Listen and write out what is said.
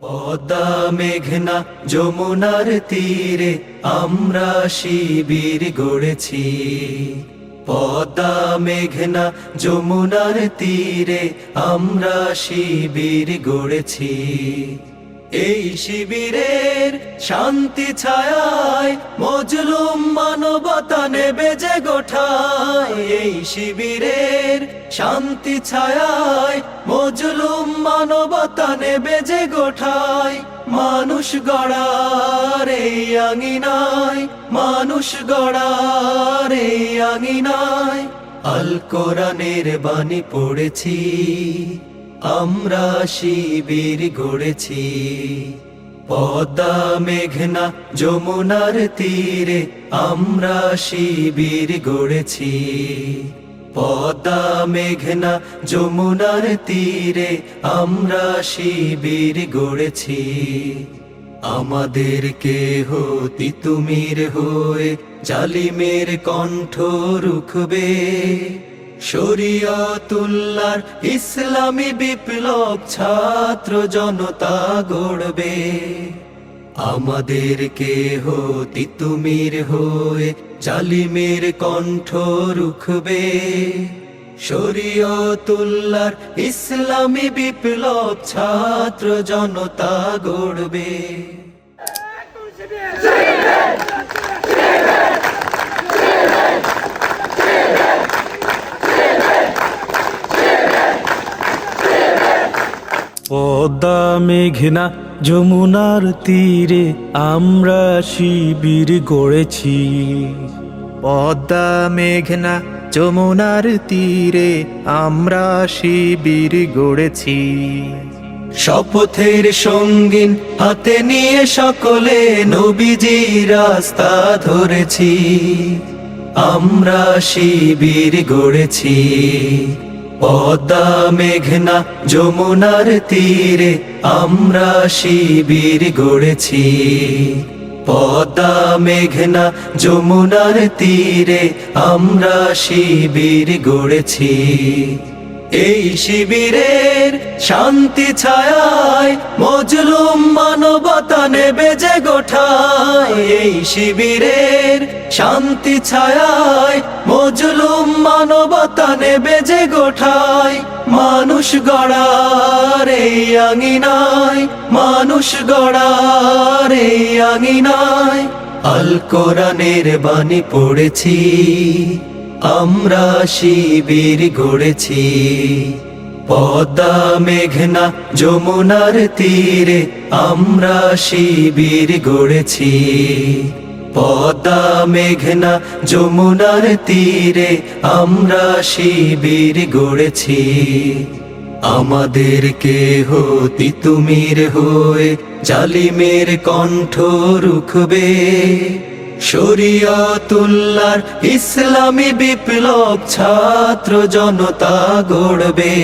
পদ্মা মেঘনা যমুনার তীরে আমরা শিবির গড়েছি। পদ্মা মেঘনা যমুনার তীরে আমরা শিবির গড়েছি। এই শিবিরের শান্তি ছায়ায় মজলুম মানবতা নেবে যে গোঠায়। এই শিবিরের শান্তি ছায়ায় মজলুম মানবতা নেবে যে গোঠায়। মানুষ গড়ার এই আঙিনায়, মানুষ গড়ার এই আঙিনায় আল কোরআনের বাণী পড়েছি। আমরা শিবির গড়েছি। পদ্মা মেঘনা যমুনার তীরে আমরা শিবির গড়েছি। পদ্মা মেঘনা যমুনার তীরে আমরা শিবির গড়েছি। আমাদের কেহ তিতুমির হয়ে জালিমের কণ্ঠ রুখবে। শরিয়তুল্লাহর ইসলামী বিপ্লব ছাত্র জনতা গড়বে। আমাদের কেহ তিতুমির হয়ে জালিমের কণ্ঠ রুখবে। শরিয়তুল্লাহর ইসলামী বিপ্লব ছাত্র জনতা গড়বে। পদ্মা মেঘনা যমুনার তীরে আমরা শিবির গড়েছি। পদ্মা মেঘনা যমুনার তীরে আমরা শিবির গড়েছি। শপথের সঙ্গীন হাতে নিয়ে সকলে নবীজি রাস্তা ধরেছি। আমরা শিবির গড়েছি। পদ্মা মেঘনা যমুনার তীরে আমরা শিবির গড়েছি। পদ্মা মেঘনা যমুনার তীরে আমরা শিবির গড়েছি। এই শিবিরের শান্তি ছায়ায় মজলুম মানবতা নেবে যে গোঠায়। এই শিবিরের শান্তি ছায়ায় মজলুম মানবতা নেবে যে গোঠায়। মানুষ গড়ার এই আঙিনায়, মানুষ গড়ার এই আঙিনায় আল কোরআনের বাণী পড়েছি। আমরা শিবির গড়েছি। পদ্মা মেঘনা যমুনার তীরে আমরা শিবির গড়েছি। পদ্মা মেঘনা যমুনার তীরে আমরা শিবির গড়েছি। আমাদের কেহ তিতুমির হয়ে জালিমের কণ্ঠ রুখবে। শরিয়তুল্লাহর ইসলামী বিপ্লব ছাত্র জনতা গড়বে।